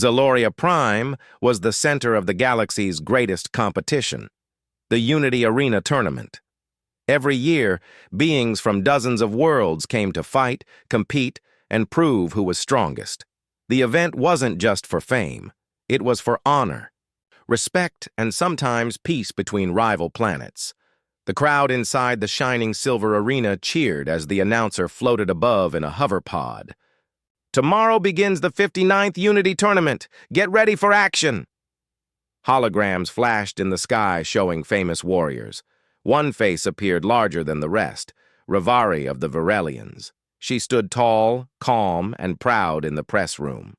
Zaloria Prime was the center of the galaxy's greatest competition, the Unity Arena Tournament. Every year, beings from dozens of worlds came to fight, compete, and prove who was strongest. The event wasn't just for fame. It was for honor, respect, and sometimes peace between rival planets. The crowd inside the shining silver arena cheered as the announcer floated above in a hover pod. "Tomorrow begins the 59th Unity Tournament. Get ready for action!" Holograms flashed in the sky showing famous warriors. One face appeared larger than the rest, Rivari of the Virelians. She stood tall, calm, and proud in the press room.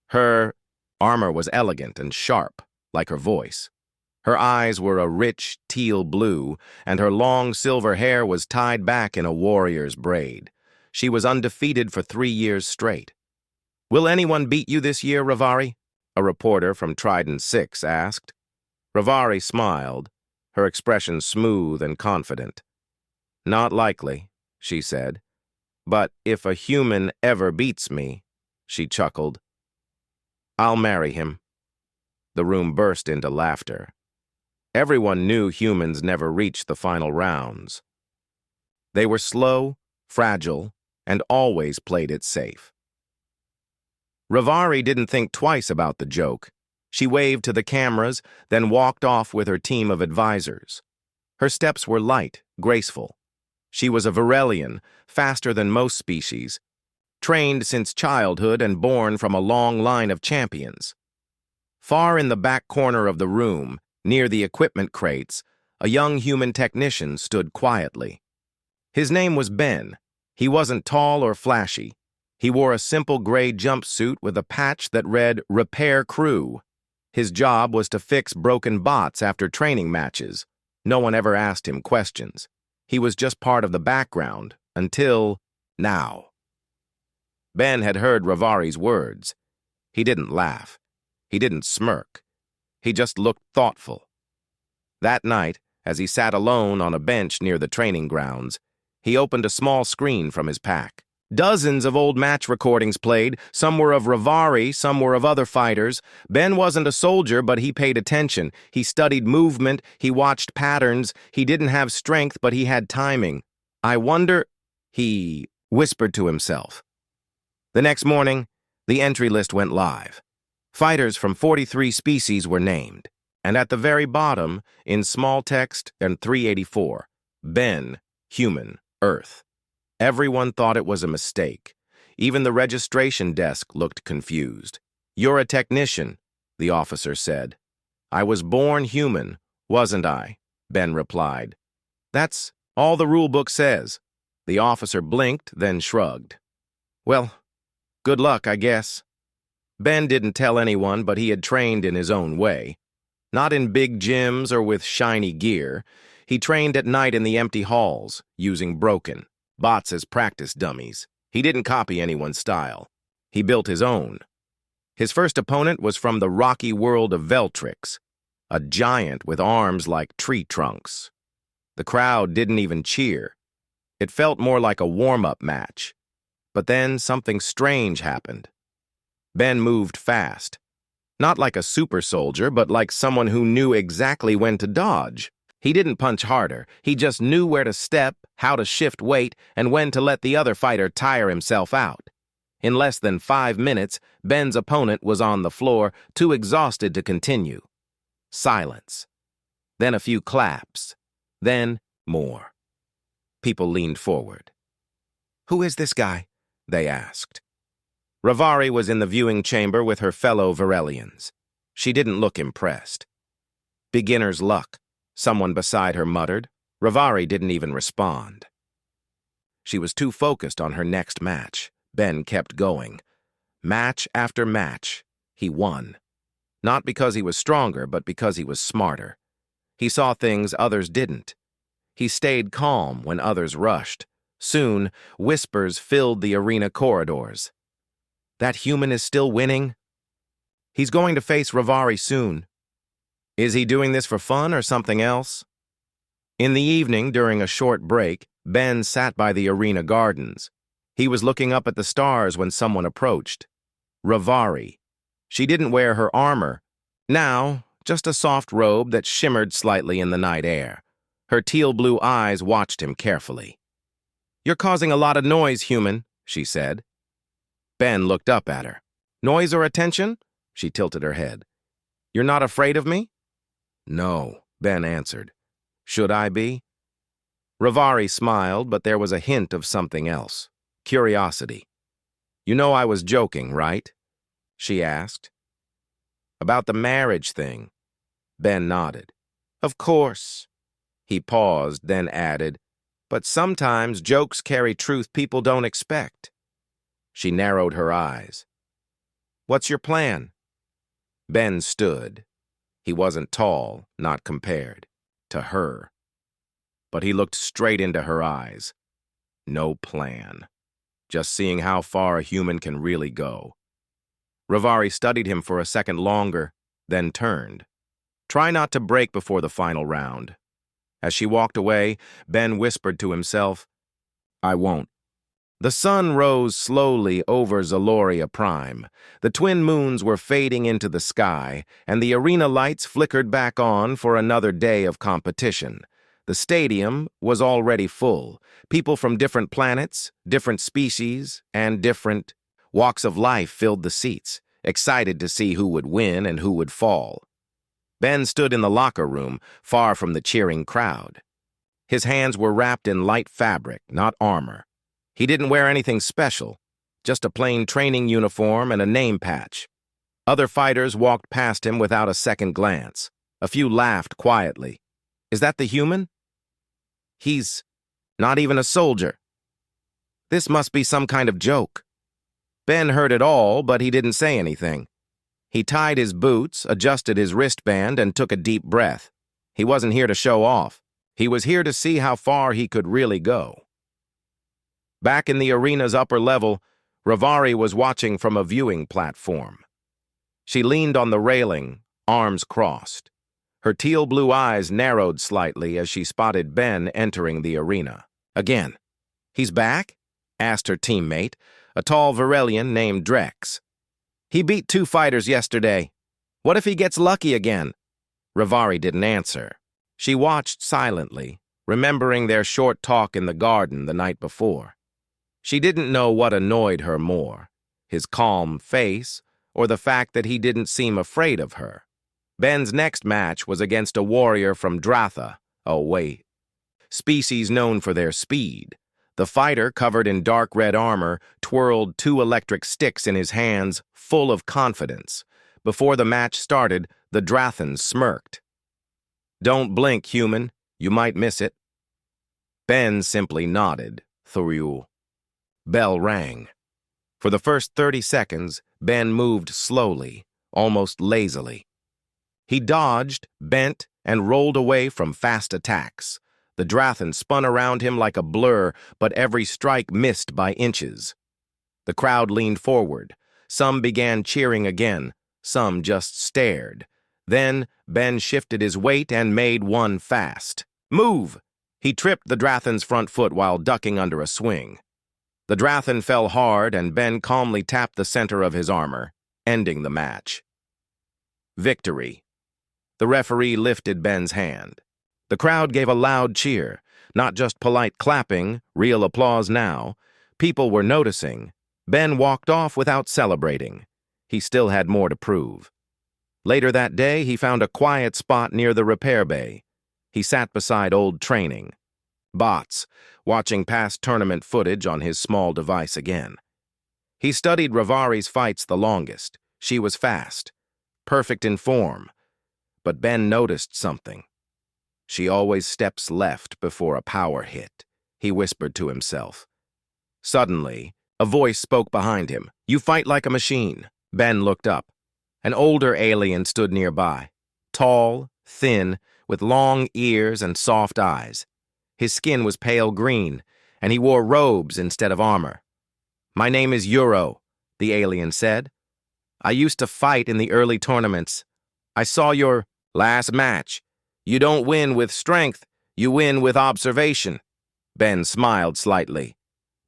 Her armor was elegant and sharp, like her voice. Her eyes were a rich teal blue, and her long silver hair was tied back in a warrior's braid. She was undefeated for 3 years straight. "Will anyone beat you this year, Rivari?" a reporter from Trident 6 asked. Rivari smiled, her expression smooth and confident. "Not likely," she said. "But if a human ever beats me," she chuckled, "I'll marry him." The room burst into laughter. Everyone knew humans never reached the final rounds. They were slow, fragile, and always played it safe. Rivari didn't think twice about the joke. She waved to the cameras, then walked off with her team of advisors. Her steps were light, graceful. She was a Virelian, faster than most species, trained since childhood and born from a long line of champions. Far in the back corner of the room, near the equipment crates, a young human technician stood quietly. His name was Ben. He wasn't tall or flashy. He wore a simple gray jumpsuit with a patch that read "Repair Crew." His job was to fix broken bots after training matches. No one ever asked him questions. He was just part of the background, until now. Ben had heard Rivari's words. He didn't laugh. He didn't smirk. He just looked thoughtful. That night, as he sat alone on a bench near the training grounds, he opened a small screen from his pack. Dozens of old match recordings played. Some were of Rivari, some were of other fighters. Ben wasn't a soldier, but he paid attention. He studied movement, he watched patterns. He didn't have strength, but he had timing. "I wonder," he whispered to himself. The next morning, the entry list went live. Fighters from 43 species were named, and at the very bottom, in small text and 384, Ben, human, Earth. Everyone thought it was a mistake. Even the registration desk looked confused. "You're a technician," the officer said. "I was born human, wasn't I?" Ben replied. "That's all the rulebook says." The officer blinked, then shrugged. "Well, good luck, I guess." Ben didn't tell anyone, but he had trained in his own way. Not in big gyms or with shiny gear. He trained at night in the empty halls, using broken bots as practice dummies. He didn't copy anyone's style. He built his own. His first opponent was from the rocky world of Veltrix, a giant with arms like tree trunks. The crowd didn't even cheer. It felt more like a warm-up match. But then something strange happened. Ben moved fast. Not like a super soldier, but like someone who knew exactly when to dodge. He didn't punch harder. He just knew where to step, how to shift weight, and when to let the other fighter tire himself out. In less than 5 minutes, Ben's opponent was on the floor, too exhausted to continue. Silence. Then a few claps. Then more. People leaned forward. "Who is this guy?" they asked. Rivari was in the viewing chamber with her fellow Virelians. She didn't look impressed. "Beginner's luck," someone beside her muttered. Rivari didn't even respond. She was too focused on her next match. Ben kept going. Match after match, he won. Not because he was stronger, but because he was smarter. He saw things others didn't. He stayed calm when others rushed. Soon, whispers filled the arena corridors. "That human is still winning? He's going to face Rivari soon. Is he doing this for fun or something else?" In the evening, during a short break, Ben sat by the arena gardens. He was looking up at the stars when someone approached. Rivari. She didn't wear her armor. Now, just a soft robe that shimmered slightly in the night air. Her teal-blue eyes watched him carefully. "You're causing a lot of noise, human," she said. Ben looked up at her. "Noise or attention?" She tilted her head. "You're not afraid of me?" "No," Ben answered. "Should I be?" Rivari smiled, but there was a hint of something else. Curiosity. "You know I was joking, right?" she asked. "About the marriage thing." Ben nodded. "Of course." He paused, then added, "But sometimes jokes carry truth people don't expect." She narrowed her eyes. "What's your plan?" Ben stood. He wasn't tall, not compared to her. But he looked straight into her eyes. No plan. Just seeing how far a human can really go. Rivari studied him for a second longer, then turned. "Try not to break before the final round." As she walked away, Ben whispered to himself, "I won't." The sun rose slowly over Zaloria Prime. The twin moons were fading into the sky, and the arena lights flickered back on for another day of competition. The stadium was already full. People from different planets, different species, and different walks of life filled the seats, excited to see who would win and who would fall. Ben stood in the locker room, far from the cheering crowd. His hands were wrapped in light fabric, not armor. He didn't wear anything special, just a plain training uniform and a name patch. Other fighters walked past him without a second glance. A few laughed quietly. "Is that the human?" "He's not even a soldier." This must be some kind of joke. Ben heard it all, but he didn't say anything. He tied his boots, adjusted his wristband, and took a deep breath. He wasn't here to show off. He was here to see how far he could really go. Back in the arena's upper level, Rivari was watching from a viewing platform. She leaned on the railing, arms crossed. Her teal-blue eyes narrowed slightly as she spotted Ben entering the arena. Again. "He's back?" asked her teammate, a tall Varelian named Drex. "He beat 2 fighters yesterday. What if he gets lucky again?" Rivari didn't answer. She watched silently, remembering their short talk in the garden the night before. She didn't know what annoyed her more, his calm face or the fact that he didn't seem afraid of her. Ben's next match was against a warrior from Dratha, species known for their speed. The fighter, covered in dark red armor, twirled 2 electric sticks in his hands, full of confidence. Before the match started, the Drathan smirked. "Don't blink, human. You might miss it." Ben simply nodded, through. Bell rang. For the first 30 seconds, Ben moved slowly, almost lazily. He dodged, bent, and rolled away from fast attacks. The Drathan spun around him like a blur, but every strike missed by inches. The crowd leaned forward. Some began cheering again. Some just stared. Then Ben shifted his weight and made one fast. "Move!" He tripped the Drathan's front foot while ducking under a swing. The Drathan fell hard, and Ben calmly tapped the center of his armor, ending the match. Victory. The referee lifted Ben's hand. The crowd gave a loud cheer, not just polite clapping, real applause now. People were noticing. Ben walked off without celebrating. He still had more to prove. Later that day, he found a quiet spot near the repair bay. He sat beside old training. Bots, watching past tournament footage on his small device again. He studied Rivari's fights the longest. She was fast, perfect in form. But Ben noticed something. "She always steps left before a power hit," he whispered to himself. Suddenly, a voice spoke behind him. "You fight like a machine." Ben looked up. An older alien stood nearby, tall, thin, with long ears and soft eyes. His skin was pale green, and he wore robes instead of armor. "My name is Euro," the alien said. "I used to fight in the early tournaments. I saw your last match. You don't win with strength, you win with observation." Ben smiled slightly.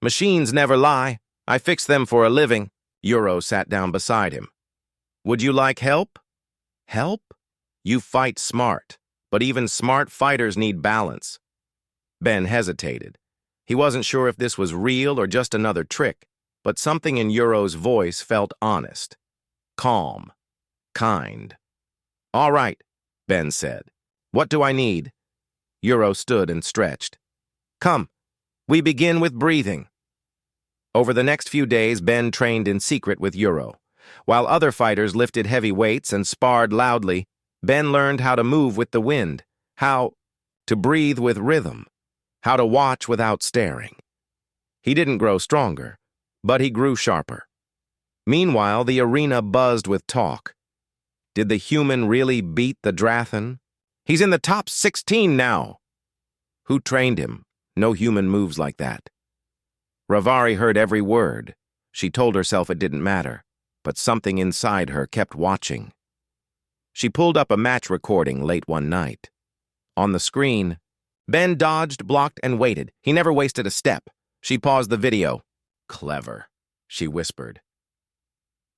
"Machines never lie. I fix them for a living." Euro sat down beside him. Would you like help? Help? You fight smart, but even smart fighters need balance. Ben hesitated. He wasn't sure if this was real or just another trick, but something in Euro's voice felt honest, calm, kind. All right, Ben said. What do I need? Euro stood and stretched. Come, we begin with breathing. Over the next few days, Ben trained in secret with Euro. While other fighters lifted heavy weights and sparred loudly, Ben learned how to move with the wind, how to breathe with rhythm, how to watch without staring. He didn't grow stronger, but he grew sharper. Meanwhile, the arena buzzed with talk. Did the human really beat the Drathan? He's in the top 16 now. Who trained him? No human moves like that. Ravari heard every word. She told herself it didn't matter, but something inside her kept watching. She pulled up a match recording late one night. On the screen, Ben dodged, blocked, and waited. He never wasted a step. She paused the video. Clever, she whispered.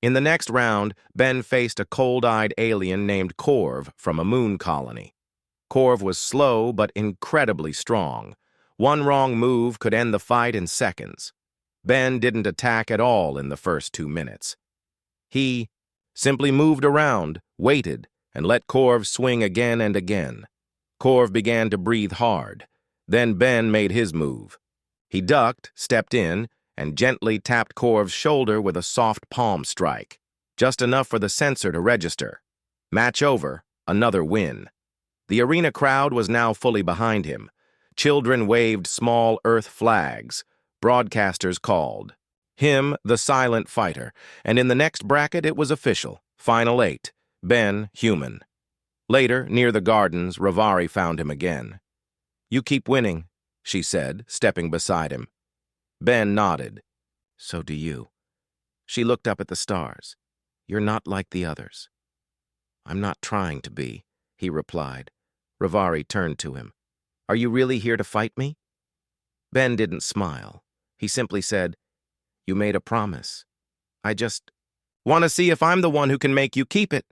In the next round, Ben faced a cold-eyed alien named Corv from a moon colony. Corv was slow but incredibly strong. One wrong move could end the fight in seconds. Ben didn't attack at all in the first 2 minutes. He simply moved around, waited, and let Corv swing again and again. Corv began to breathe hard. Then Ben made his move. He ducked, stepped in, and gently tapped Corv's shoulder with a soft palm strike, just enough for the sensor to register. Match over, another win. The arena crowd was now fully behind him. Children waved small earth flags. Broadcasters called him the silent fighter, and in the next bracket it was official. Final 8, Ben, human. Later, near the gardens, Ravari found him again. You keep winning, she said, stepping beside him. Ben nodded. So do you. She looked up at the stars. You're not like the others. I'm not trying to be, he replied. Ravari turned to him. Are you really here to fight me? Ben didn't smile. He simply said, You made a promise. I just want to see if I'm the one who can make you keep it.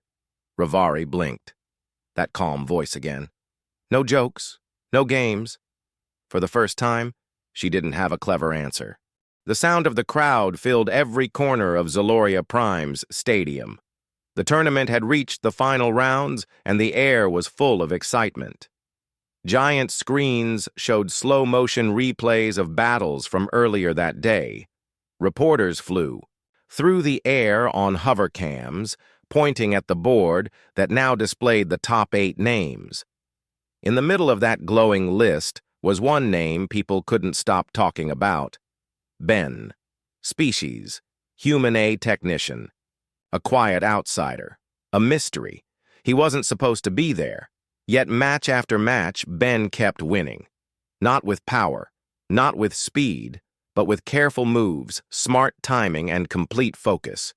Ravari blinked. That calm voice again. No jokes, no games. For the first time, she didn't have a clever answer. The sound of the crowd filled every corner of Zaloria Prime's stadium. The tournament had reached the final rounds, and the air was full of excitement. Giant screens showed slow-motion replays of battles from earlier that day. Reporters flew through the air on hovercams, pointing at the board that now displayed the top 8 names. In the middle of that glowing list was one name people couldn't stop talking about. Ben. Species. Human A technician. A quiet outsider. A mystery. He wasn't supposed to be there. Yet match after match, Ben kept winning. Not with power, not with speed, but with careful moves, smart timing, and complete focus.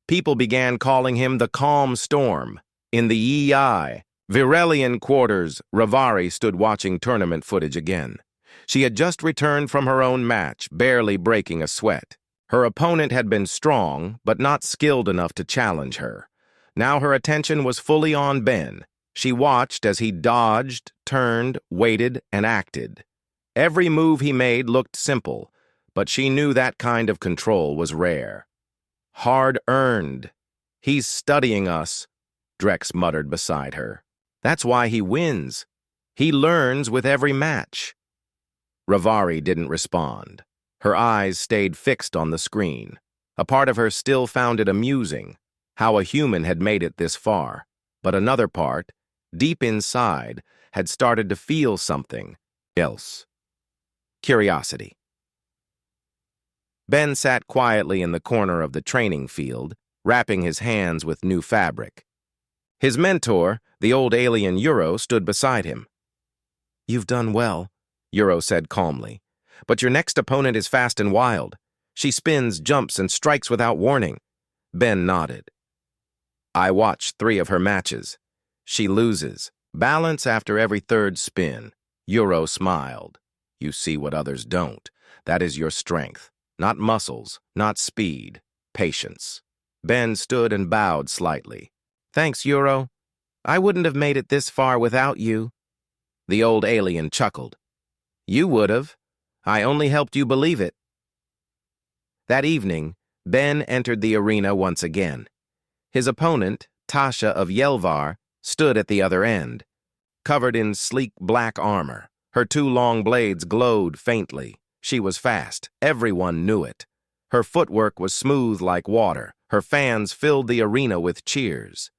People began calling him the Calm Storm. In the EI, Virelian quarters, Ravari stood watching tournament footage again. She had just returned from her own match, barely breaking a sweat. Her opponent had been strong, but not skilled enough to challenge her. Now her attention was fully on Ben. She watched as he dodged, turned, waited, and acted. Every move he made looked simple, but she knew that kind of control was rare. Hard-earned. He's studying us, Drex muttered beside her. That's why he wins. He learns with every match. Ravari didn't respond. Her eyes stayed fixed on the screen. A part of her still found it amusing, how a human had made it this far. But another part, deep inside, had started to feel something else. Curiosity. Ben sat quietly in the corner of the training field, wrapping his hands with new fabric. His mentor, the old alien Euro, stood beside him. You've done well, Euro said calmly. But your next opponent is fast and wild. She spins, jumps, and strikes without warning. Ben nodded. I watched 3 of her matches. She loses. Balance after every 3rd spin. Euro smiled. You see what others don't. That is your strength. Not muscles, not speed. Patience. Ben stood and bowed slightly. Thanks, Euro. I wouldn't have made it this far without you. The old alien chuckled. You would have. I only helped you believe it. That evening, Ben entered the arena once again. His opponent, Tasha of Yelvar, stood at the other end. Covered in sleek black armor, her two long blades glowed faintly. She was fast. Everyone knew it. Her footwork was smooth like water. Her fans filled the arena with cheers.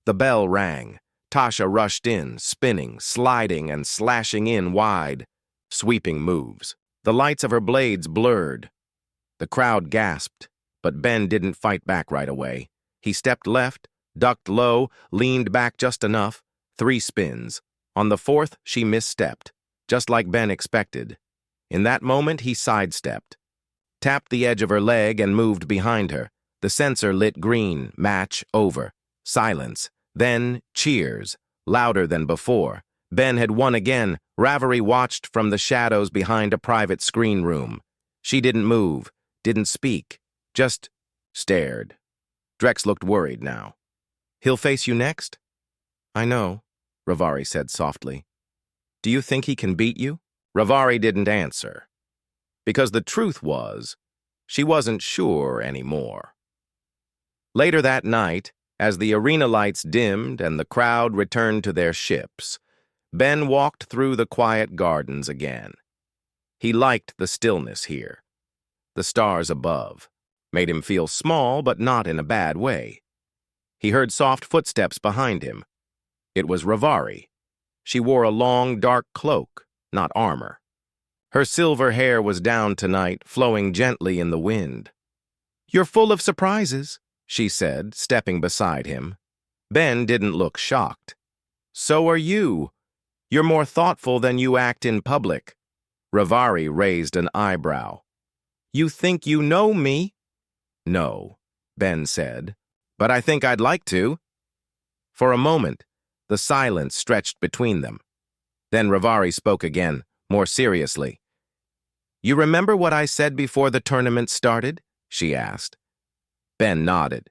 The bell rang. Tasha rushed in, spinning, sliding, and slashing in wide. Sweeping moves. The lights of her blades blurred. The crowd gasped, but Ben didn't fight back right away. He stepped left, ducked low, leaned back just enough. 3 spins. On the 4th, she misstepped, just like Ben expected. In that moment, he sidestepped, tapped the edge of her leg and moved behind her. The sensor lit green, match over. Silence. Then cheers, louder than before. Ben had won again. Ravari watched from the shadows behind a private screen room. She didn't move, didn't speak, just stared. Drex looked worried now. He'll face you next? I know, Ravari said softly. Do you think he can beat you? Ravari didn't answer, because the truth was, she wasn't sure anymore. Later that night, as the arena lights dimmed and the crowd returned to their ships, Ben walked through the quiet gardens again. He liked the stillness here. The stars above made him feel small, but not in a bad way. He heard soft footsteps behind him. It was Ravari. She wore a long, dark cloak, not armor. Her silver hair was down tonight, flowing gently in the wind. You're full of surprises, she said, stepping beside him. Ben didn't look shocked. So are you. You're more thoughtful than you act in public. Ravari raised an eyebrow. You think you know me? No, Ben said, but I think I'd like to. For a moment, the silence stretched between them. Then Ravari spoke again, more seriously. You remember what I said before the tournament started? She asked. Ben nodded.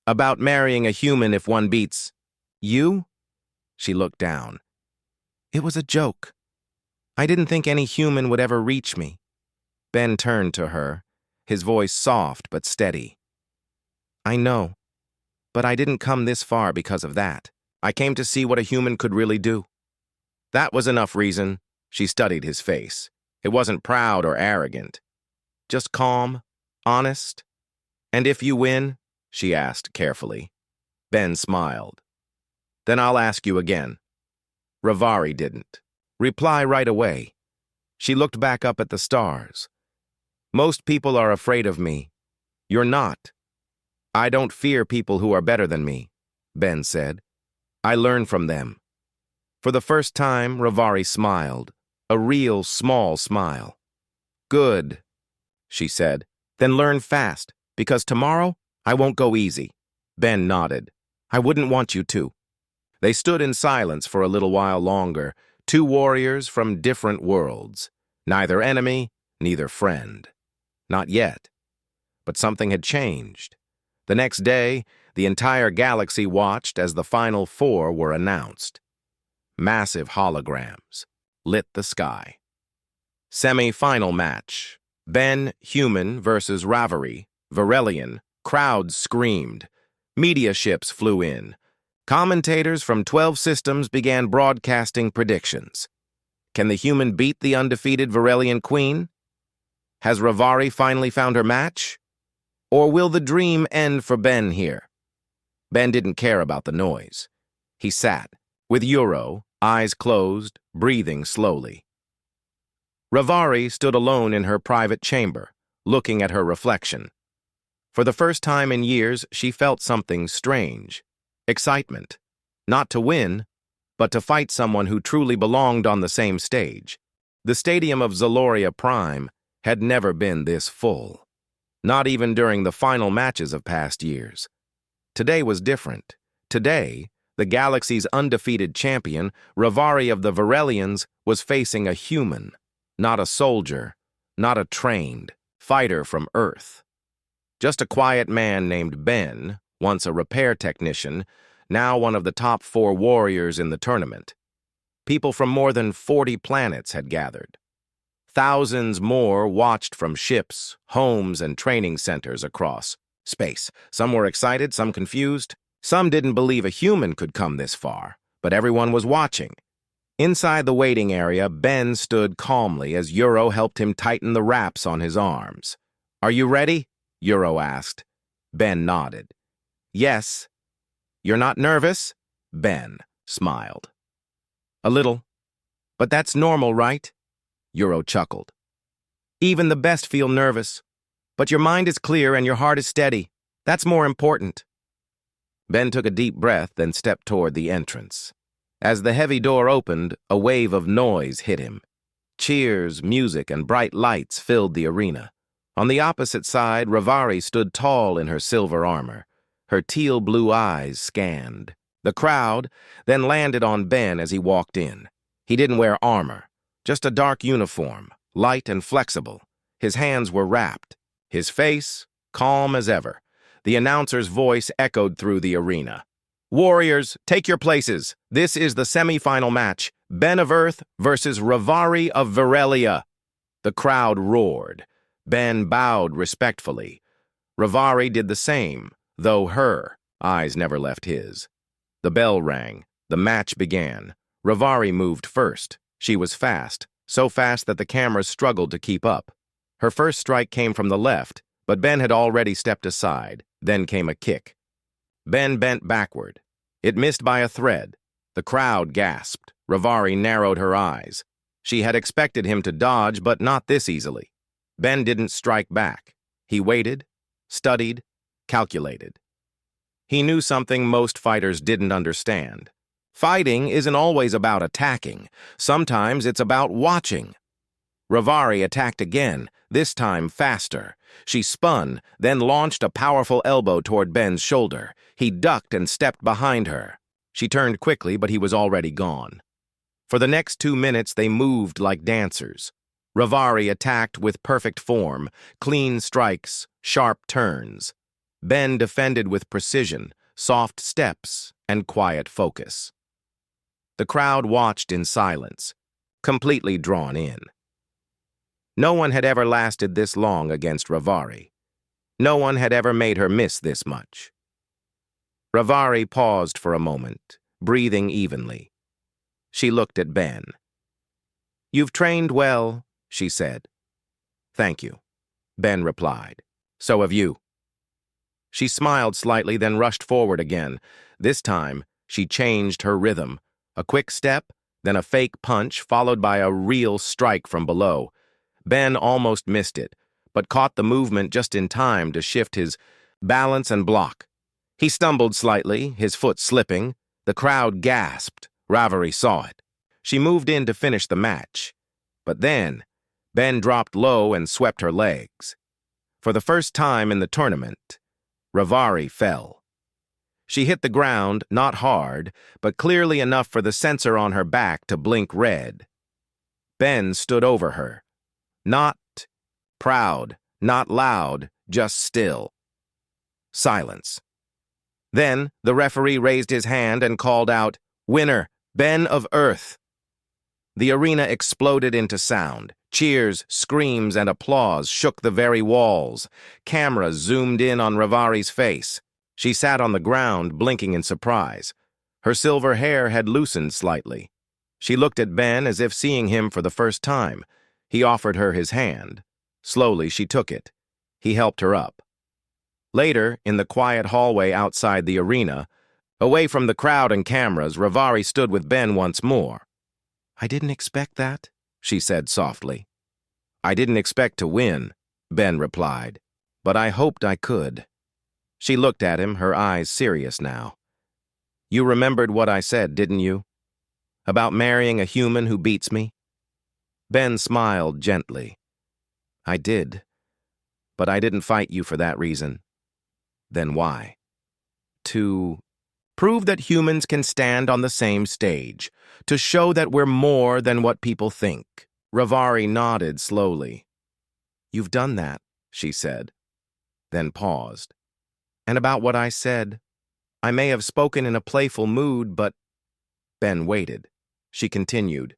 About marrying a human if one beats you? She looked down. It was a joke. I didn't think any human would ever reach me. Ben turned to her, his voice soft but steady. I know, but I didn't come this far because of that. I came to see what a human could really do. That was enough reason. She studied his face. It wasn't proud or arrogant. Just calm, honest. And if you win? She asked carefully. Ben smiled. Then I'll ask you again. Ravari didn't reply right away. She looked back up at the stars. Most people are afraid of me. You're not. I don't fear people who are better than me, Ben said. I learn from them. For the first time, Ravari smiled, a real small smile. Good, she said. Then learn fast, because tomorrow I won't go easy. Ben nodded. I wouldn't want you to. They stood in silence for a little while longer, 2 warriors from different worlds. Neither enemy, neither friend. Not yet. But something had changed. The next day, the entire galaxy watched as the final 4 were announced. Massive holograms lit the sky. Semi-final match. Ben, human, versus Ravari, Varelian. Crowds screamed. Media ships flew in. Commentators from 12 systems began broadcasting predictions. Can the human beat the undefeated Varelian queen? Has Ravari finally found her match? Or will the dream end for Ben here? Ben didn't care about the noise. He sat, with Euro, eyes closed, breathing slowly. Ravari stood alone in her private chamber, looking at her reflection. For the first time in years, she felt something strange. Excitement. Not to win, but to fight someone who truly belonged on the same stage. The stadium of Zaloria Prime had never been this full. Not even during the final matches of past years. Today was different. Today, the galaxy's undefeated champion, Ravari of the Varelians, was facing a human, not a soldier, not a trained fighter from Earth. Just a quiet man named Ben, once a repair technician, now one of the top 4 warriors in the tournament. People from more than 40 planets had gathered. Thousands more watched from ships, homes, and training centers across space. Some were excited, some confused. Some didn't believe a human could come this far, but everyone was watching. Inside the waiting area, Ben stood calmly as Euro helped him tighten the wraps on his arms. "Are you ready?" Euro asked. Ben nodded. "Yes." "You're not nervous?" Ben smiled. "A little. But that's normal, right?" Euro chuckled. "Even the best feel nervous. But your mind is clear and your heart is steady. That's more important." Ben took a deep breath, then stepped toward the entrance. As the heavy door opened, a wave of noise hit him. Cheers, music, and bright lights filled the arena. On the opposite side, Ravari stood tall in her silver armor. Her teal-blue eyes scanned the crowd, then landed on Ben as he walked in. He didn't wear armor, just a dark uniform, light and flexible. His hands were wrapped, his face calm as ever. The announcer's voice echoed through the arena. "Warriors, take your places. This is the semi-final match. Ben of Earth versus Ravari of Virelia." The crowd roared. Ben bowed respectfully. Ravari did the same, though her eyes never left his. The bell rang. The match began. Ravari moved first. She was fast, so fast that the cameras struggled to keep up. Her first strike came from the left, but Ben had already stepped aside. Then came a kick. Ben bent backward. It missed by a thread. The crowd gasped. Ravari narrowed her eyes. She had expected him to dodge, but not this easily. Ben didn't strike back. He waited, studied, calculated. He knew something most fighters didn't understand. Fighting isn't always about attacking. Sometimes it's about watching. Ravari attacked again, this time faster. She spun, then launched a powerful elbow toward Ben's shoulder. He ducked and stepped behind her. She turned quickly, but he was already gone. For the next 2 minutes, they moved like dancers. Ravari attacked with perfect form, clean strikes, sharp turns. Ben defended with precision, soft steps, and quiet focus. The crowd watched in silence, completely drawn in. No one had ever lasted this long against Ravari. No one had ever made her miss this much. Ravari paused for a moment, breathing evenly. She looked at Ben. "You've trained well," she said. "Thank you," Ben replied. "So have you." She smiled slightly, then rushed forward again. This time, she changed her rhythm. A quick step, then a fake punch, followed by a real strike from below. Ben almost missed it, but caught the movement just in time to shift his balance and block. He stumbled slightly, his foot slipping. The crowd gasped. Ravari saw it. She moved in to finish the match. But then, Ben dropped low and swept her legs. For the first time in the tournament, Ravari fell. She hit the ground, not hard, but clearly enough for the sensor on her back to blink red. Ben stood over her. Not proud, not loud, just still. Silence. Then the referee raised his hand and called out, "Winner, Ben of Earth." The arena exploded into sound. Cheers, screams, and applause shook the very walls. Cameras zoomed in on Ravari's face. She sat on the ground, blinking in surprise. Her silver hair had loosened slightly. She looked at Ben as if seeing him for the first time. He offered her his hand. Slowly, she took it. He helped her up. Later, in the quiet hallway outside the arena, away from the crowd and cameras, Ravari stood with Ben once more. "I didn't expect that," she said softly. "I didn't expect to win," Ben replied, "but I hoped I could." She looked at him, her eyes serious now. "You remembered what I said, didn't you? About marrying a human who beats me?" Ben smiled gently. "I did, but I didn't fight you for that reason." "Then why?" "To prove that humans can stand on the same stage, to show that we're more than what people think." Ravari nodded slowly. "You've done that," she said. then paused. And about what I said, I may have spoken in a playful mood, but Ben waited. She continued,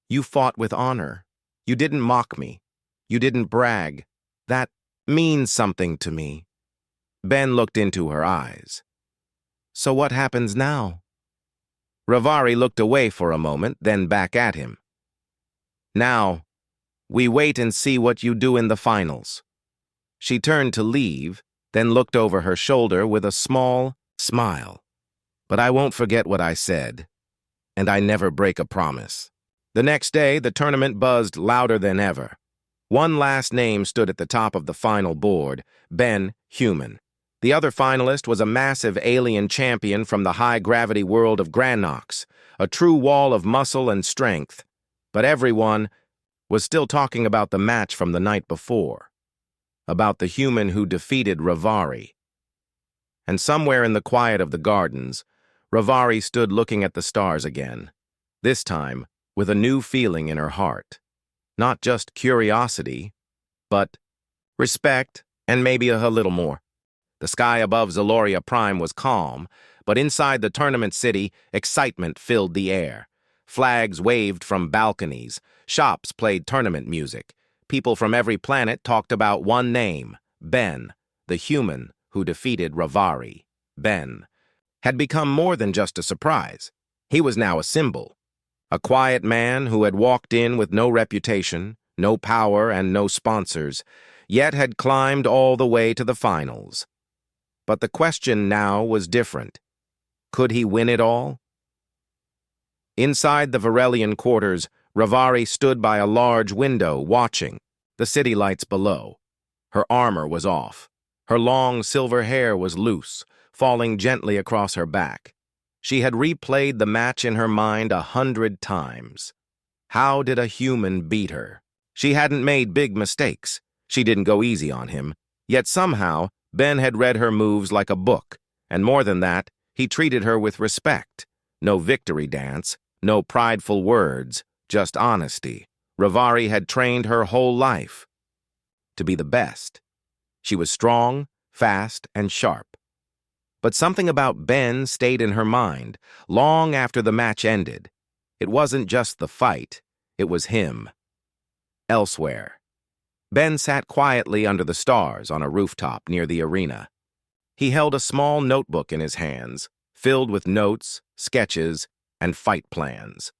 "You fought with honor. You didn't mock me. You didn't brag. That means something to me." Ben looked into her eyes. "So what happens now?" Ravari looked away for a moment, then back at him. "Now, we wait and see what you do in the finals." She turned to leave, then looked over her shoulder with a small smile. "But I won't forget what I said, and I never break a promise." The next day, the tournament buzzed louder than ever. One last name stood at the top of the final board, Ben Human. The other finalist was a massive alien champion from the high-gravity world of Granox, a true wall of muscle and strength. But everyone was still talking about the match from the night before, about the human who defeated Ravari. And somewhere in the quiet of the gardens, Ravari stood looking at the stars again, this time with a new feeling in her heart. Not just curiosity, but respect and maybe a little more. The sky above Zaloria Prime was calm, but inside the tournament city, excitement filled the air. Flags waved from balconies, shops played tournament music. People from every planet talked about one name, Ben, the human who defeated Ravari. Ben had become more than just a surprise. He was now a symbol. A quiet man who had walked in with no reputation, no power, and no sponsors, yet had climbed all the way to the finals. But the question now was different. Could he win it all? Inside the Varelian quarters, Ravari stood by a large window, watching the city lights below. Her armor was off. Her long silver hair was loose, falling gently across her back. She had replayed the match in her mind 100 times. How did a human beat her? She hadn't made big mistakes. She didn't go easy on him. Yet somehow, Ben had read her moves like a book, and more than that, he treated her with respect. No victory dance, no prideful words, just honesty. Ravari had trained her whole life to be the best. She was strong, fast, and sharp. But something about Ben stayed in her mind, long after the match ended. It wasn't just the fight, it was him. Elsewhere. Ben sat quietly under the stars on a rooftop near the arena. He held a small notebook in his hands, filled with notes, sketches, and fight plans.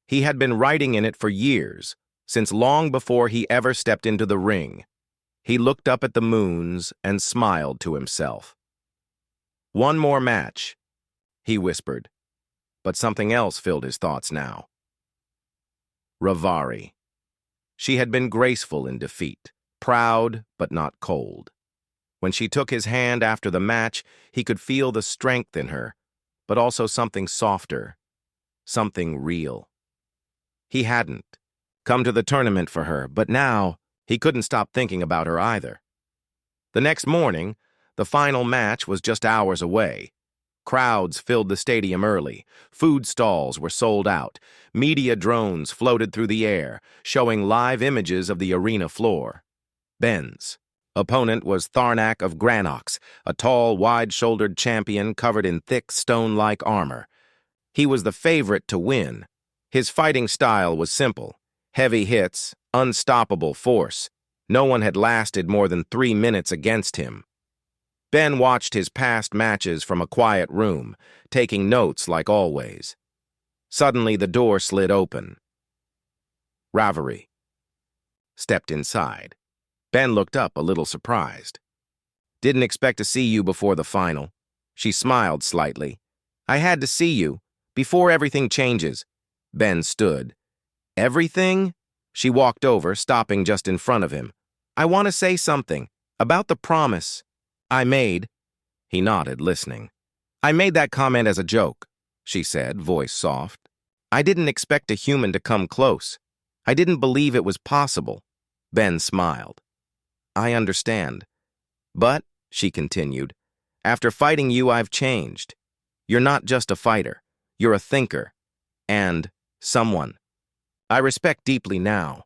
He had been writing in it for years, since long before he ever stepped into the ring. He looked up at the moons and smiled to himself. "One more match," he whispered. But something else filled his thoughts now. Ravari. She had been graceful in defeat, proud but not cold. When she took his hand after the match, he could feel the strength in her, but also something softer, something real. He hadn't come to the tournament for her, but now he couldn't stop thinking about her either. The next morning, the final match was just hours away. Crowds filled the stadium early. Food stalls were sold out. Media drones floated through the air, showing live images of the arena floor. Ben's opponent was Tharnak of Granox, a tall, wide-shouldered champion covered in thick, stone-like armor. He was the favorite to win. His fighting style was simple. Heavy hits, unstoppable force. No one had lasted more than 3 minutes against him. Ben watched his past matches from a quiet room, taking notes like always. Suddenly, the door slid open. Ravari stepped inside. Ben looked up, a little surprised. "Didn't expect to see you before the final." She smiled slightly. "I had to see you, before everything changes." Ben stood. "Everything?" She walked over, stopping just in front of him. "I want to say something about the promise I made." He nodded, listening. "I made that comment as a joke," she said, voice soft. "I didn't expect a human to come close. I didn't believe it was possible." Ben smiled. "I understand. But," she continued, "after fighting you, I've changed. You're not just a fighter. You're a thinker. And someone I respect deeply now."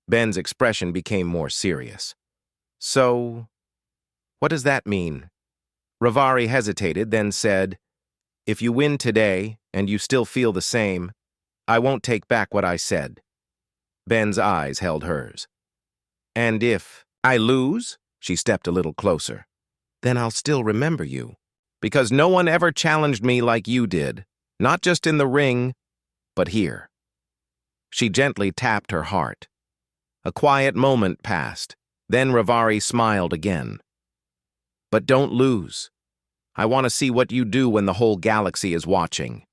Ben's expression became more serious. "So, What does that mean? Rivari hesitated, then said, If you win today, and you still feel the same, I won't take back what I said. Ben's eyes held hers. And if I lose? She stepped a little closer. Then I'll still remember you. Because no one ever challenged me like you did. Not just in the ring, but here. She gently tapped her heart. A quiet moment passed. Then Rivari smiled again. But don't lose. I want to see what you do when the whole galaxy is watching.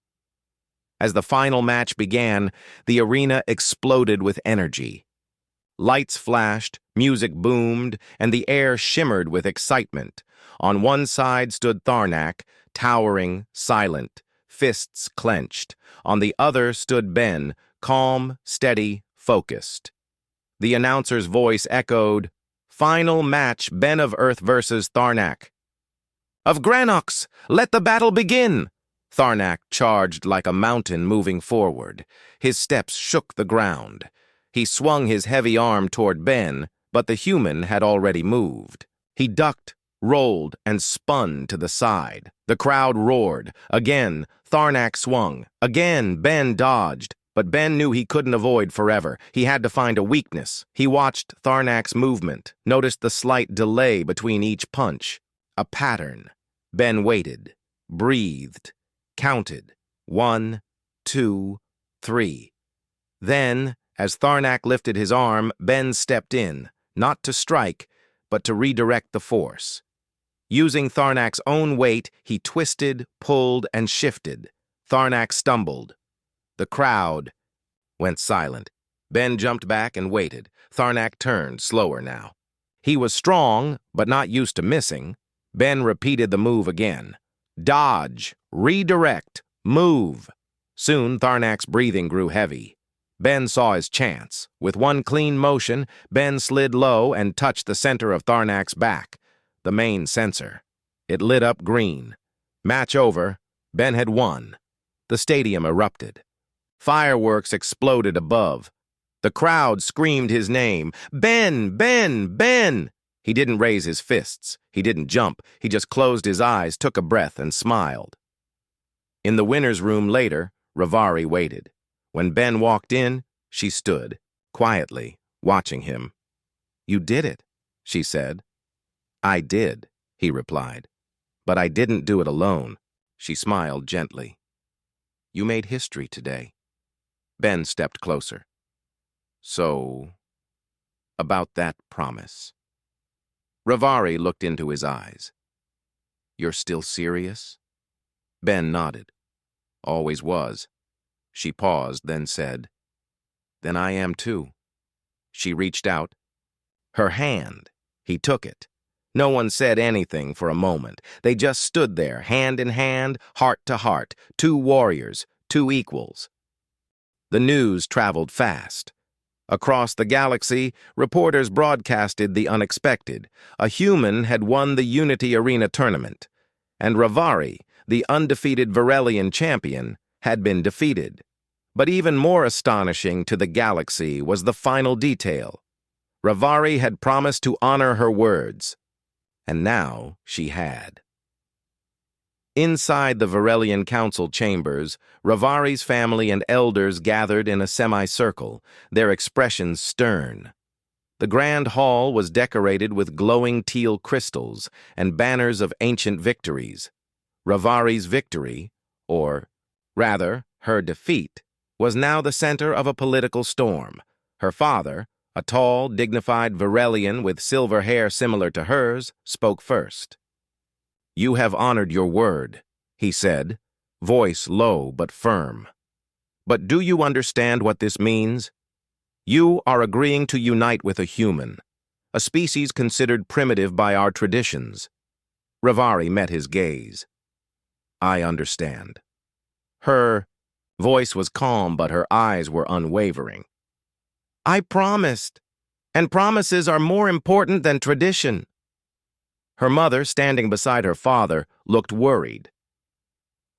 As the final match began, the arena exploded with energy. Lights flashed, music boomed, and the air shimmered with excitement. On one side stood Tharnak, towering, silent, fists clenched. On the other stood Ben, calm, steady, focused. The announcer's voice echoed, Final match, Ben of Earth versus Tharnak. Of Granox, let the battle begin! Tharnak charged like a mountain moving forward. His steps shook the ground. He swung his heavy arm toward Ben, but the human had already moved. He ducked, rolled, and spun to the side. The crowd roared. Again, Tharnak swung. Again, Ben dodged. But Ben knew he couldn't avoid forever. He had to find a weakness. He watched Tharnak's movement, noticed the slight delay between each punch. A pattern. Ben waited, breathed, counted. 1, 2, 3. Then, as Tharnak lifted his arm, Ben stepped in, not to strike, but to redirect the force. Using Tharnak's own weight, he twisted, pulled, and shifted. Tharnak stumbled. The crowd went silent. Ben jumped back and waited. Tharnak turned, slower now. He was strong, but not used to missing. Ben repeated the move again. Dodge, redirect, move. Soon, Tharnak's breathing grew heavy. Ben saw his chance. With one clean motion, Ben slid low and touched the center of Tharnak's back, the main sensor. It lit up green. Match over. Ben had won. The stadium erupted. Fireworks exploded above. The crowd screamed his name. Ben! Ben! Ben! He didn't raise his fists. He didn't jump. He just closed his eyes, took a breath, and smiled. In the winner's room later, Rivari waited. When Ben walked in, she stood, quietly, watching him. You did it, she said. I did, he replied. But I didn't do it alone. She smiled gently. You made history today. Ben stepped closer. So, about that promise. Rivari looked into his eyes. You're still serious? Ben nodded. Always was. She paused, then said, Then I am too. She reached out. Her hand. He took it. No one said anything for a moment. They just stood there, hand in hand, heart to heart, two warriors, two equals. The news traveled fast. Across the galaxy, reporters broadcasted the unexpected. A human had won the Unity Arena tournament, and Rivari, the undefeated Varelian champion, had been defeated. But even more astonishing to the galaxy was the final detail. Rivari had promised to honor her words, and now she had. Inside the Varelian council chambers, Rivari's family and elders gathered in a semicircle, their expressions stern. The grand hall was decorated with glowing teal crystals and banners of ancient victories. Rivari's victory, or rather, her defeat, was now the center of a political storm. Her father, a tall, dignified Varelian with silver hair similar to hers, spoke first. You have honored your word, he said, voice low but firm. But do you understand what this means? You are agreeing to unite with a human, a species considered primitive by our traditions. Rivari met his gaze. I understand. Her voice was calm, but her eyes were unwavering. I promised, and promises are more important than tradition. Her mother, standing beside her father, looked worried.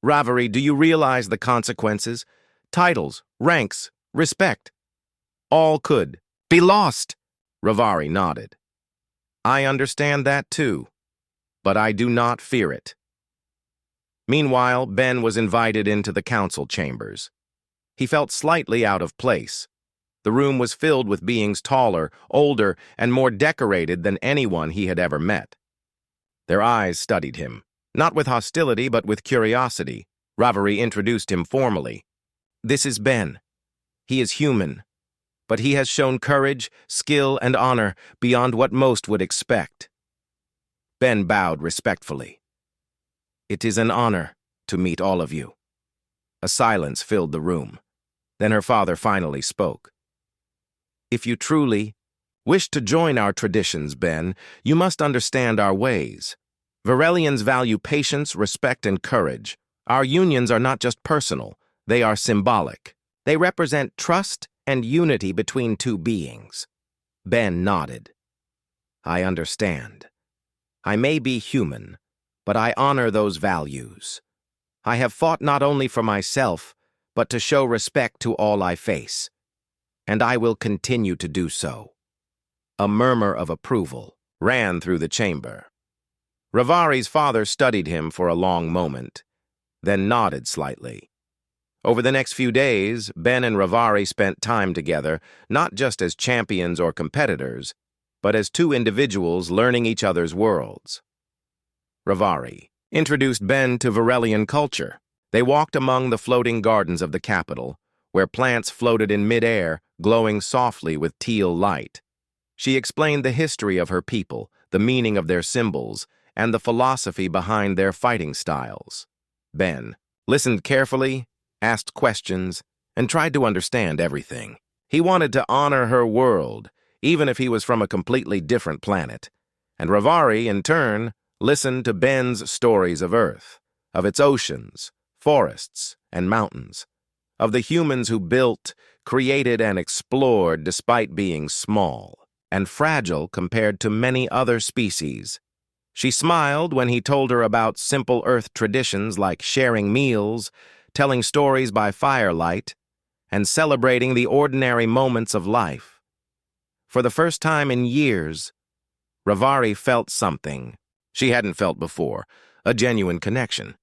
Rivari, do you realize the consequences? Titles, ranks, respect. All could be lost. Rivari nodded. I understand that too. but I do not fear it." Meanwhile, Ben was invited into the council chambers. He felt slightly out of place. The room was filled with beings taller, older, and more decorated than anyone he had ever met. Their eyes studied him, not with hostility but with curiosity. Ravari introduced him formally. "This is Ben. He is human, but he has shown courage, skill, and honor beyond what most would expect." Ben bowed respectfully. "It is an honor to meet all of you." A silence filled the room. Then her father finally spoke. "If you truly wish to join our traditions, Ben, you must understand our ways. Varelians value patience, respect, and courage. Our unions are not just personal, they are symbolic. They represent trust and unity between two beings." Ben nodded. "I understand. I may be human, but I honor those values. I have fought not only for myself, but to show respect to all I face. And I will continue to do so." A murmur of approval ran through the chamber. Ravari's father studied him for a long moment, then nodded slightly. Over the next few days, Ben and Ravari spent time together, not just as champions or competitors, but as two individuals learning each other's worlds. Ravari introduced Ben to Varelian culture. They walked among the floating gardens of the capital, where plants floated in midair, glowing softly with teal light. She explained the history of her people, the meaning of their symbols, and the philosophy behind their fighting styles. Ben listened carefully, asked questions, and tried to understand everything. He wanted to honor her world, even if he was from a completely different planet. And Ravari, in turn, listened to Ben's stories of Earth, of its oceans, forests, and mountains, of the humans who built, created, and explored despite being small and fragile compared to many other species. She smiled when he told her about simple Earth traditions like sharing meals, telling stories by firelight, and celebrating the ordinary moments of life. For the first time in years, Ravari felt something she hadn't felt before, a genuine connection.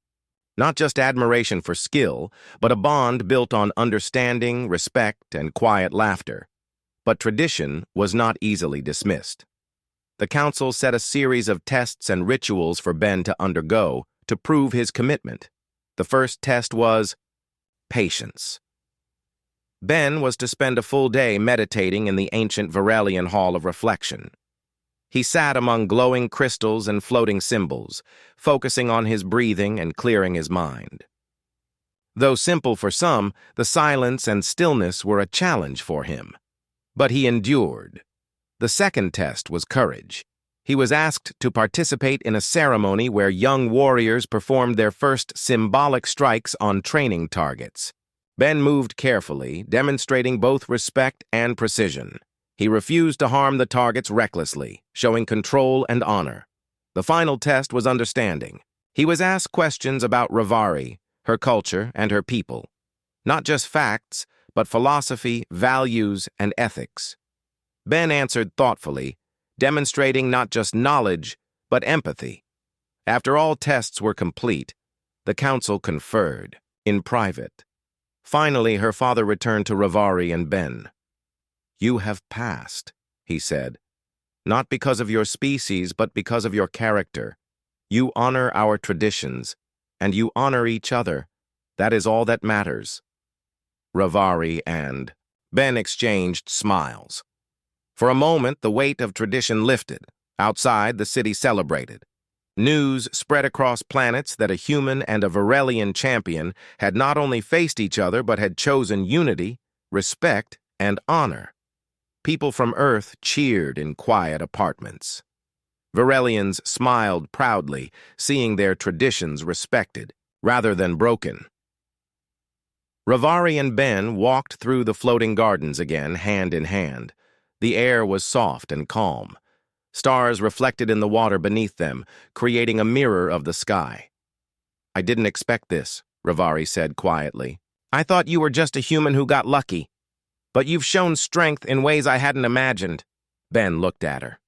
Not just admiration for skill, but a bond built on understanding, respect, and quiet laughter. But tradition was not easily dismissed. The council set a series of tests and rituals for Ben to undergo to prove his commitment. The first test was patience. Ben was to spend a full day meditating in the ancient Varelian Hall of Reflection. He sat among glowing crystals and floating symbols, focusing on his breathing and clearing his mind. Though simple for some, the silence and stillness were a challenge for him. But he endured. The second test was courage. He was asked to participate in a ceremony where young warriors performed their first symbolic strikes on training targets. Ben moved carefully, demonstrating both respect and precision. He refused to harm the targets recklessly, showing control and honor. The final test was understanding. He was asked questions about Ravari, her culture, and her people. Not just facts, but philosophy, values, and ethics. Ben answered thoughtfully, demonstrating not just knowledge, but empathy. After all tests were complete, the council conferred, in private. Finally, her father returned to Ravari and Ben. "You have passed," he said, "not because of your species, but because of your character. You honor our traditions, and you honor each other. That is all that matters." Ravari and Ben exchanged smiles. For a moment, the weight of tradition lifted. Outside, the city celebrated. News spread across planets that a human and a Varelian champion had not only faced each other, but had chosen unity, respect, and honor. People from Earth cheered in quiet apartments. Varelians smiled proudly, seeing their traditions respected, rather than broken. Ravari and Ben walked through the floating gardens again, hand in hand. The air was soft and calm. Stars reflected in the water beneath them, creating a mirror of the sky. "I didn't expect this," Ravari said quietly. "I thought you were just a human who got lucky. But you've shown strength in ways I hadn't imagined." Ben looked at her.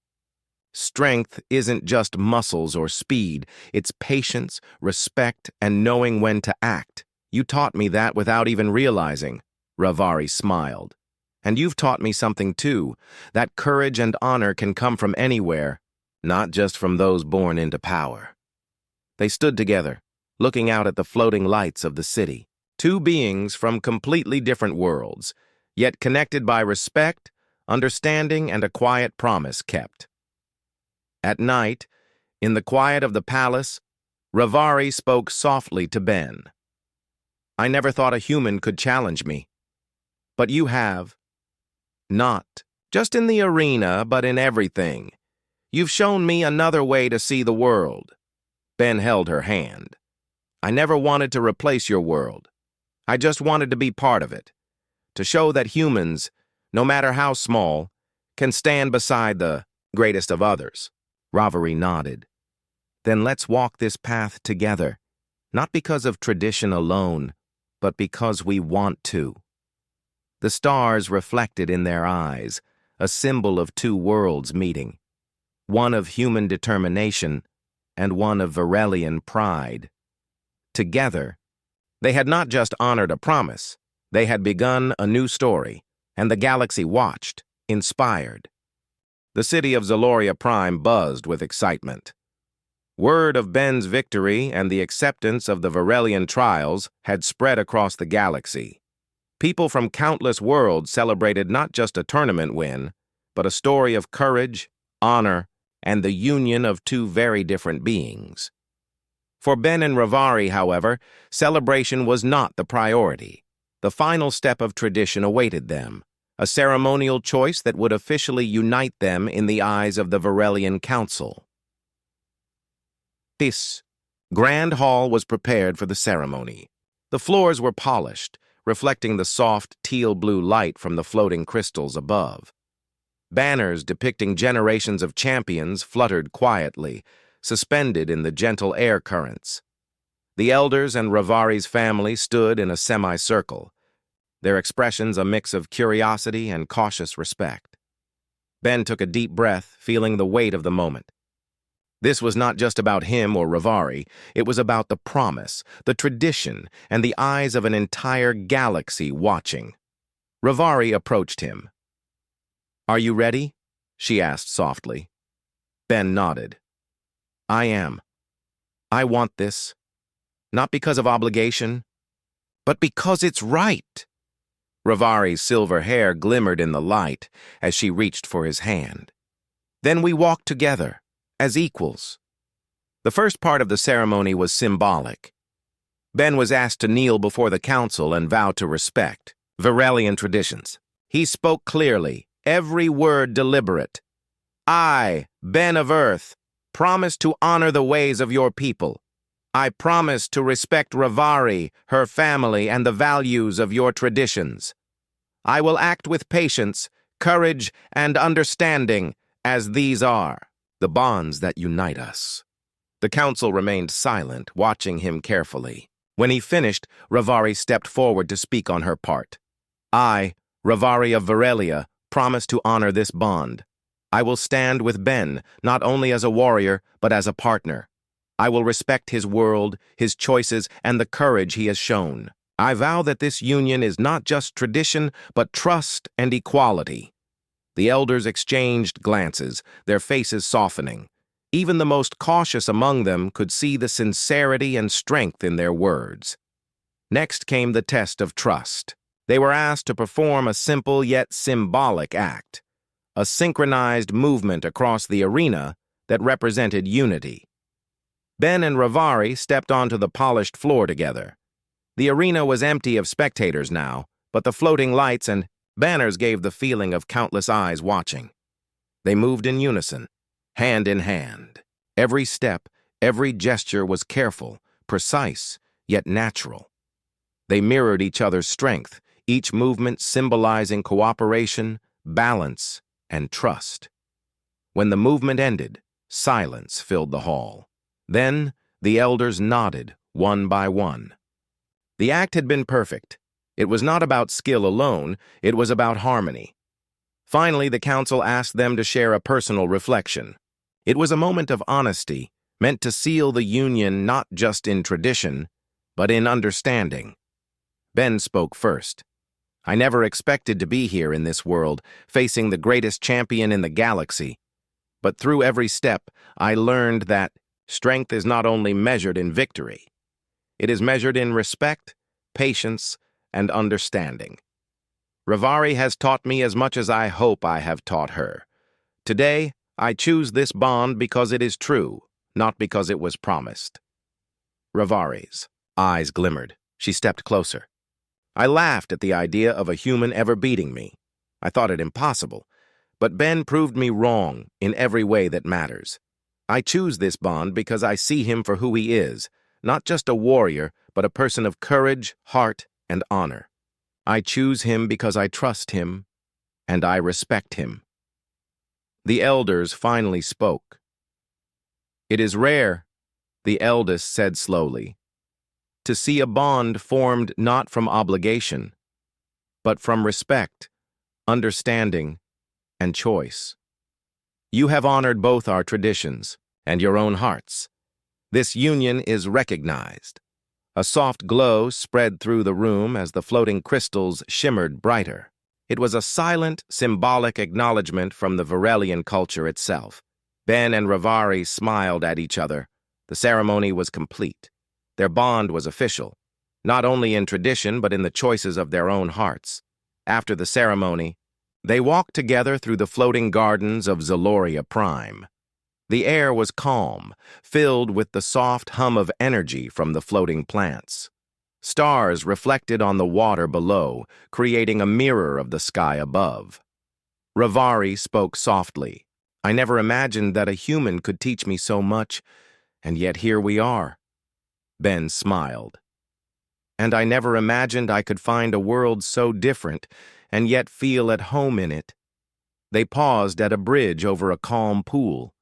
Strength isn't just muscles or speed, it's patience, respect, and knowing when to act. You taught me that without even realizing. Ravari smiled. And you've taught me something too, that courage and honor can come from anywhere, not just from those born into power. They stood together, looking out at the floating lights of the city. Two beings from completely different worlds, yet connected by respect, understanding, and a quiet promise kept. At night, in the quiet of the palace, Ravari spoke softly to Ben. I never thought a human could challenge me. But you have. Not just in the arena, but in everything. You've shown me another way to see the world. Ben held her hand. I never wanted to replace your world. I just wanted to be part of it. To show that humans, no matter how small, can stand beside the greatest of others. Ravari nodded. Then let's walk this path together, not because of tradition alone, but because we want to. The stars reflected in their eyes, a symbol of two worlds meeting, one of human determination and one of Varelian pride. Together, they had not just honored a promise, they had begun a new story, and the galaxy watched, inspired. The city of Zaloria Prime buzzed with excitement. Word of Ben's victory and the acceptance of the Varelian trials had spread across the galaxy. People from countless worlds celebrated not just a tournament win, but a story of courage, honor, and the union of two very different beings. For Ben and Ravari, however, celebration was not the priority. The final step of tradition awaited them, a ceremonial choice that would officially unite them in the eyes of the Varelian Council. This grand hall was prepared for the ceremony. The floors were polished, reflecting the soft teal-blue light from the floating crystals above. Banners depicting generations of champions fluttered quietly, suspended in the gentle air currents. The elders and Ravari's family stood in a semicircle, their expressions a mix of curiosity and cautious respect. Ben took a deep breath, feeling the weight of the moment. This was not just about him or Ravari, it was about the promise, the tradition, and the eyes of an entire galaxy watching. Ravari approached him. Are you ready? She asked softly. Ben nodded. I am. I want this. Not because of obligation, but because it's right. Ravari's silver hair glimmered in the light as she reached for his hand. Then we walked together, as equals. The first part of the ceremony was symbolic. Ben was asked to kneel before the council and vow to respect Varelian traditions. He spoke clearly, every word deliberate. I, Ben of Earth, promise to honor the ways of your people. I promise to respect Ravari, her family, and the values of your traditions. I will act with patience, courage, and understanding, as these are the bonds that unite us. The council remained silent, watching him carefully. When he finished, Ravari stepped forward to speak on her part. I, Ravari of Varelia, promise to honor this bond. I will stand with Ben, not only as a warrior, but as a partner. I will respect his world, his choices, and the courage he has shown. I vow that this union is not just tradition, but trust and equality. The elders exchanged glances, their faces softening. Even the most cautious among them could see the sincerity and strength in their words. Next came the test of trust. They were asked to perform a simple yet symbolic act, a synchronized movement across the arena that represented unity. Ben and Ravari stepped onto the polished floor together. The arena was empty of spectators now, but the floating lights and banners gave the feeling of countless eyes watching. They moved in unison, hand in hand. Every step, every gesture was careful, precise, yet natural. They mirrored each other's strength, each movement symbolizing cooperation, balance, and trust. When the movement ended, silence filled the hall. Then, the elders nodded, one by one. The act had been perfect. It was not about skill alone, it was about harmony. Finally, the council asked them to share a personal reflection. It was a moment of honesty, meant to seal the union not just in tradition, but in understanding. Ben spoke first. I never expected to be here in this world, facing the greatest champion in the galaxy. But through every step, I learned that strength is not only measured in victory. It is measured in respect, patience, and understanding. Rivari has taught me as much as I hope I have taught her. Today, I choose this bond because it is true, not because it was promised. Rivari's eyes glimmered. She stepped closer. I laughed at the idea of a human ever beating me. I thought it impossible. But Ben proved me wrong in every way that matters. I choose this bond because I see him for who he is, not just a warrior, but a person of courage, heart, and honor. I choose him because I trust him, and I respect him. The elders finally spoke. It is rare, the eldest said slowly, to see a bond formed not from obligation, but from respect, understanding, and choice. You have honored both our traditions and your own hearts. This union is recognized. A soft glow spread through the room as the floating crystals shimmered brighter. It was a silent, symbolic acknowledgement from the Varelian culture itself. Ben and Rivari smiled at each other. The ceremony was complete. Their bond was official, not only in tradition but in the choices of their own hearts. After the ceremony, they walked together through the floating gardens of Zaloria Prime. The air was calm, filled with the soft hum of energy from the floating plants. Stars reflected on the water below, creating a mirror of the sky above. Rivari spoke softly. I never imagined that a human could teach me so much, and yet here we are. Ben smiled. And I never imagined I could find a world so different, and yet feel at home in it. They paused at a bridge over a calm pool.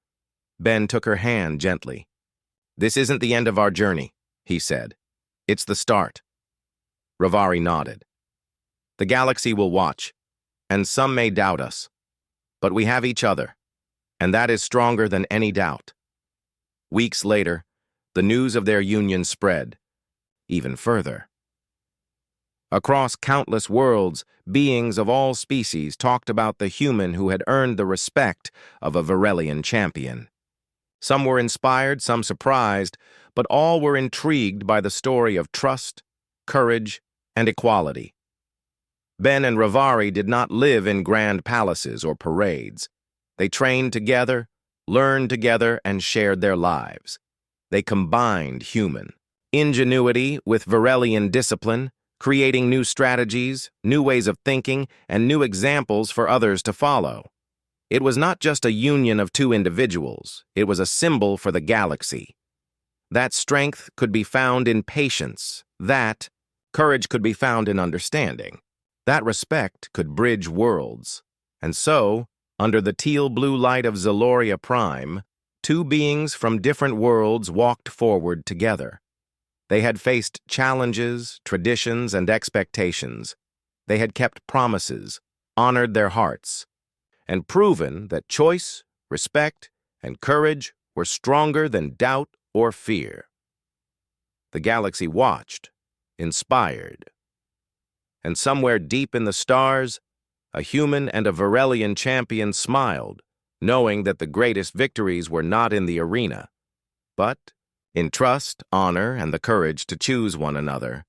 Ben took her hand gently. This isn't the end of our journey, he said. It's the start. Rivari nodded. The galaxy will watch, and some may doubt us. But we have each other, and that is stronger than any doubt. Weeks later, the news of their union spread, even further. Across countless worlds, beings of all species talked about the human who had earned the respect of a Varelian champion. Some were inspired, some surprised, but all were intrigued by the story of trust, courage, and equality. Ben and Rivari did not live in grand palaces or parades. They trained together, learned together, and shared their lives. They combined human ingenuity with Varelian discipline, creating new strategies, new ways of thinking, and new examples for others to follow. It was not just a union of two individuals, it was a symbol for the galaxy. That strength could be found in patience, that courage could be found in understanding, that respect could bridge worlds. And so, under the teal-blue light of Zaloria Prime, two beings from different worlds walked forward together. They had faced challenges, traditions, and expectations. They had kept promises, honored their hearts, and proven that choice, respect, and courage were stronger than doubt or fear. The galaxy watched, inspired. And somewhere deep in the stars, a human and a Varelian champion smiled, knowing that the greatest victories were not in the arena, but in trust, honor, and the courage to choose one another.